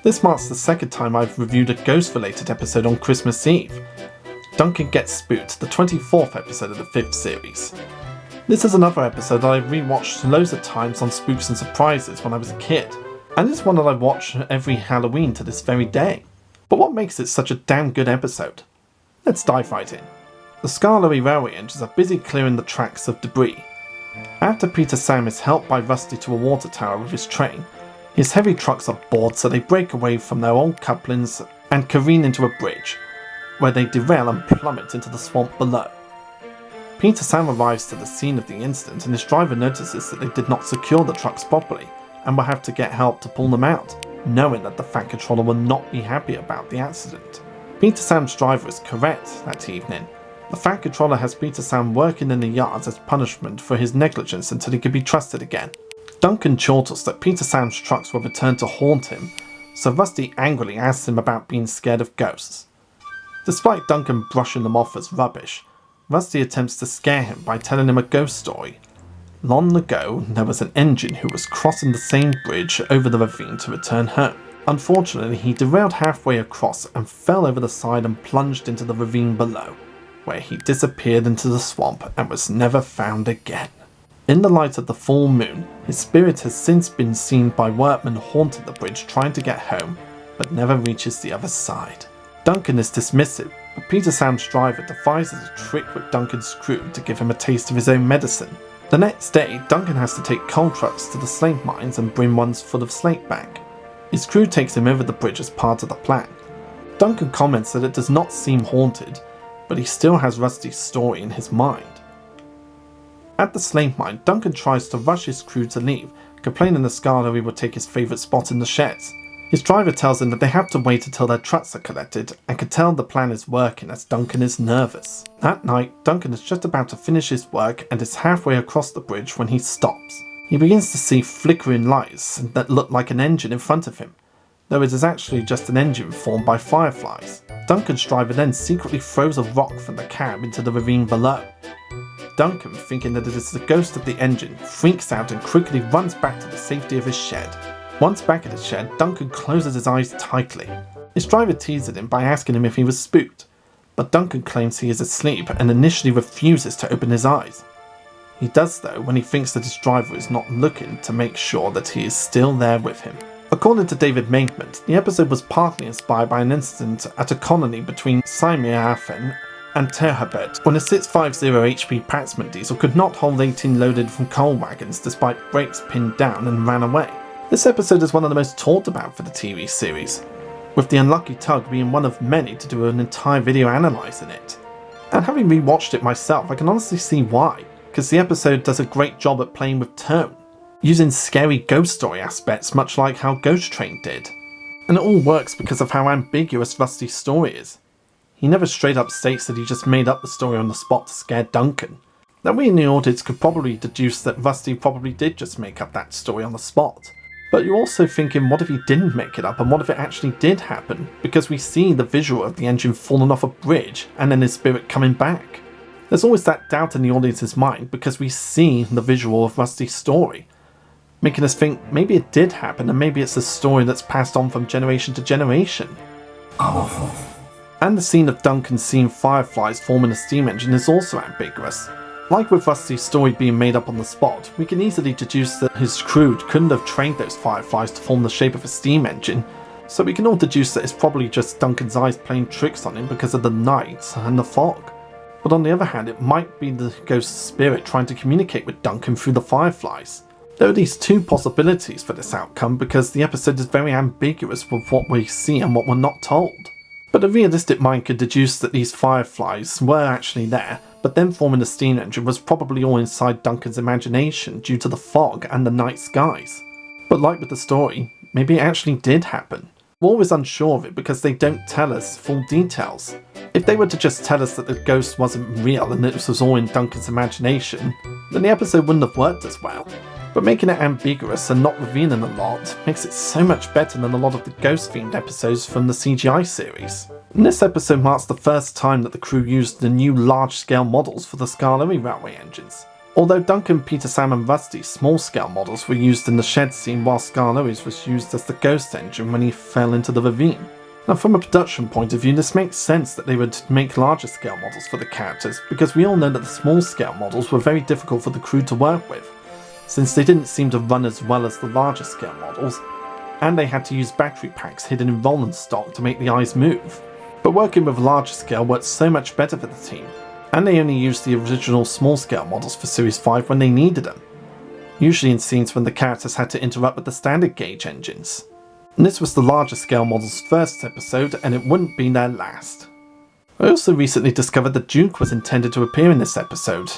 This marks the second time I've reviewed a ghost-related episode on Christmas Eve. Duncan Gets Spooked, the 24th episode of the 5th series. This is another episode that I rewatched loads of times on Spooks and Surprises when I was a kid, and it's one that I watch every Halloween to this very day. But what makes it such a damn good episode? Let's dive right in. The Scarlery railway engines are busy clearing the tracks of debris. After Peter Sam is helped by Rusty to a water tower with his train, his heavy trucks are bored, so they break away from their old couplings and careen into a bridge, where they derail and plummet into the swamp below. Peter Sam arrives to the scene of the incident and his driver notices that they did not secure the trucks properly and will have to get help to pull them out, knowing that the Fat Controller will not be happy about the accident. Peter Sam's driver is correct that evening. The Fat Controller has Peter Sam working in the yards as punishment for his negligence until he can be trusted again. Duncan chortles that Peter Sam's trucks will return to haunt him, so Rusty angrily asks him about being scared of ghosts. Despite Duncan brushing them off as rubbish, Rusty attempts to scare him by telling him a ghost story. Long ago, there was an engine who was crossing the same bridge over the ravine to return home. Unfortunately, he derailed halfway across and fell over the side and plunged into the ravine below, where he disappeared into the swamp and was never found again. In the light of the full moon, his spirit has since been seen by workmen haunting the bridge trying to get home, but never reaches the other side. Duncan is dismissive, but Peter Sam's driver devises a trick with Duncan's crew to give him a taste of his own medicine. The next day, Duncan has to take coal trucks to the slate mines and bring ones full of slate back. His crew takes him over the bridge as part of the plan. Duncan comments that it does not seem haunted, but he still has Rusty's story in his mind. At the slate mine, Duncan tries to rush his crew to leave, complaining the Scarlery will take his favourite spot in the sheds. His driver tells him that they have to wait until their trucks are collected and can tell the plan is working as Duncan is nervous. That night, Duncan is just about to finish his work and is halfway across the bridge when he stops. He begins to see flickering lights that look like an engine in front of him, though it is actually just an engine formed by fireflies. Duncan's driver then secretly throws a rock from the cab into the ravine below. Duncan, thinking that it is the ghost of the engine, freaks out and quickly runs back to the safety of his shed. Once back at his shed, Duncan closes his eyes tightly. His driver teases him by asking him if he was spooked, but Duncan claims he is asleep and initially refuses to open his eyes. He does though when he thinks that his driver is not looking to make sure that he is still there with him. According to David Maidment, the episode was partly inspired by an incident at a colony between Seymour-Afen and Terhabet when a 650 HP Paxman diesel could not hold 18 loaded from coal wagons despite brakes pinned down and ran away. This episode is one of the most talked about for the TV series, with the unlucky tug being one of many to do an entire video analysing it. And having rewatched it myself, I can honestly see why, because the episode does a great job at playing with tone, using scary ghost story aspects much like how Ghost Train did. And it all works because of how ambiguous Rusty's story is. He never straight up states that he just made up the story on the spot to scare Duncan. Now we in the audience could probably deduce that Rusty probably did just make up that story on the spot. But you're also thinking, what if he didn't make it up and what if it actually did happen? Because we see the visual of the engine falling off a bridge and then his spirit coming back. There's always that doubt in the audience's mind because we see the visual of Rusty's story, making us think maybe it did happen and maybe it's a story that's passed on from generation to generation. And the scene of Duncan seeing fireflies forming a steam engine is also ambiguous. Like with Rusty's story being made up on the spot, we can easily deduce that his crew couldn't have trained those fireflies to form the shape of a steam engine, so we can all deduce that it's probably just Duncan's eyes playing tricks on him because of the night and the fog. But on the other hand, it might be the ghost's spirit trying to communicate with Duncan through the fireflies. There are these two possibilities for this outcome because the episode is very ambiguous with what we see and what we're not told. But a realistic mind could deduce that these fireflies were actually there, but them forming a steam engine was probably all inside Duncan's imagination due to the fog and the night skies. But like with the story, maybe it actually did happen. We're always unsure of it because they don't tell us full details. If they were to just tell us that the ghost wasn't real and this was all in Duncan's imagination, then the episode wouldn't have worked as well. But making it ambiguous and not revealing a lot makes it so much better than a lot of the ghost-themed episodes from the CGI series. And this episode marks the first time that the crew used the new large-scale models for the Scarlery railway engines. Although Duncan, Peter, Sam and Rusty's small-scale models were used in the shed scene while Scarlo's was used as the ghost engine when he fell into the ravine. Now from a production point of view, this makes sense that they would make larger scale models for the characters, because we all know that the small scale models were very difficult for the crew to work with, since they didn't seem to run as well as the larger scale models, and they had to use battery packs hidden in rolling stock to make the eyes move. But working with larger scale worked so much better for the team, and they only used the original small scale models for Series 5 when they needed them, usually in scenes when the characters had to interrupt with the standard gauge engines. And this was the larger scale model's first episode, and it wouldn't be their last. I also recently discovered that Duke was intended to appear in this episode,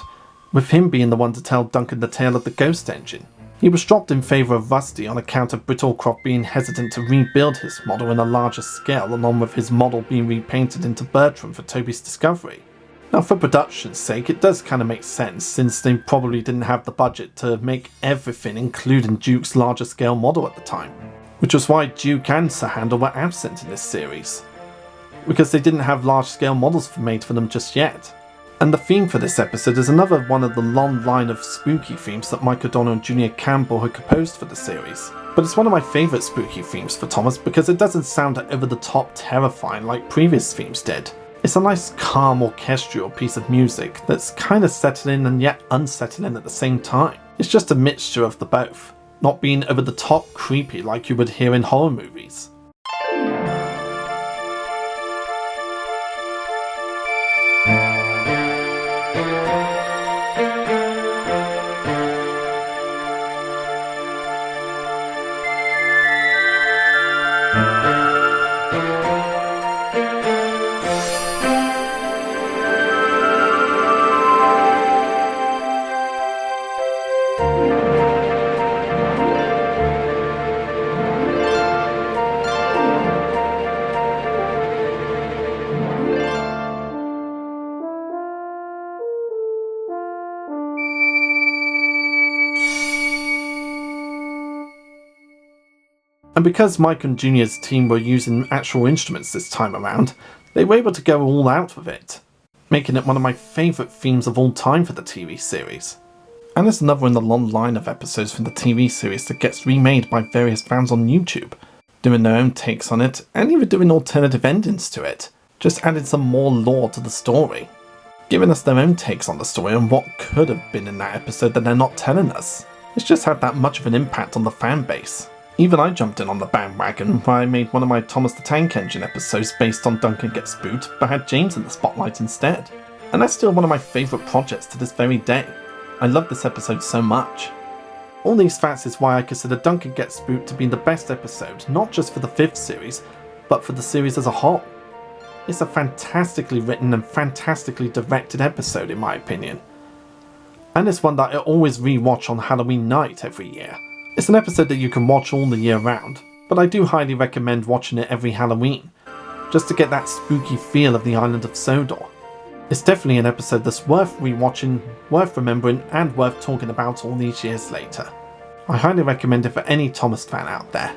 with him being the one to tell Duncan the tale of the ghost engine. He was dropped in favour of Rusty on account of Brittlecroft being hesitant to rebuild his model in a larger scale, along with his model being repainted into Bertram for Toby's discovery. Now for production's sake, it does kind of make sense, since they probably didn't have the budget to make everything including Duke's larger scale model at the time, which was why Duke and Sir Handel were absent in this series, because they didn't have large scale models made for them just yet. And the theme for this episode is another one of the long line of spooky themes that Mike O'Donnell and Junior Campbell had composed for the series. But it's one of my favourite spooky themes for Thomas because it doesn't sound over the top terrifying like previous themes did. It's a nice calm orchestral piece of music that's kind of settling and yet unsettling at the same time. It's just a mixture of the both, not being over the top creepy like you would hear in horror movies. And because Mike and Junior's team were using actual instruments this time around, they were able to go all out with it, making it one of my favourite themes of all time for the TV series. And it's another in the long line of episodes from the TV series that gets remade by various fans on YouTube, doing their own takes on it, and even doing alternative endings to it, just adding some more lore to the story, giving us their own takes on the story and what could have been in that episode that they're not telling us. It's just had that much of an impact on the fan base. Even I jumped in on the bandwagon where I made one of my Thomas the Tank Engine episodes based on Duncan Gets Spooked, but had James in the spotlight instead. And that's still one of my favourite projects to this very day. I love this episode so much. All these facts is why I consider Duncan Gets Spooked to be the best episode, not just for the 5th series, but for the series as a whole. It's a fantastically written and fantastically directed episode in my opinion. And it's one that I always re-watch on Halloween night every year. It's an episode that you can watch all the year round, but I do highly recommend watching it every Halloween, just to get that spooky feel of the island of Sodor. It's definitely an episode that's worth rewatching, worth remembering, and worth talking about all these years later. I highly recommend it for any Thomas fan out there.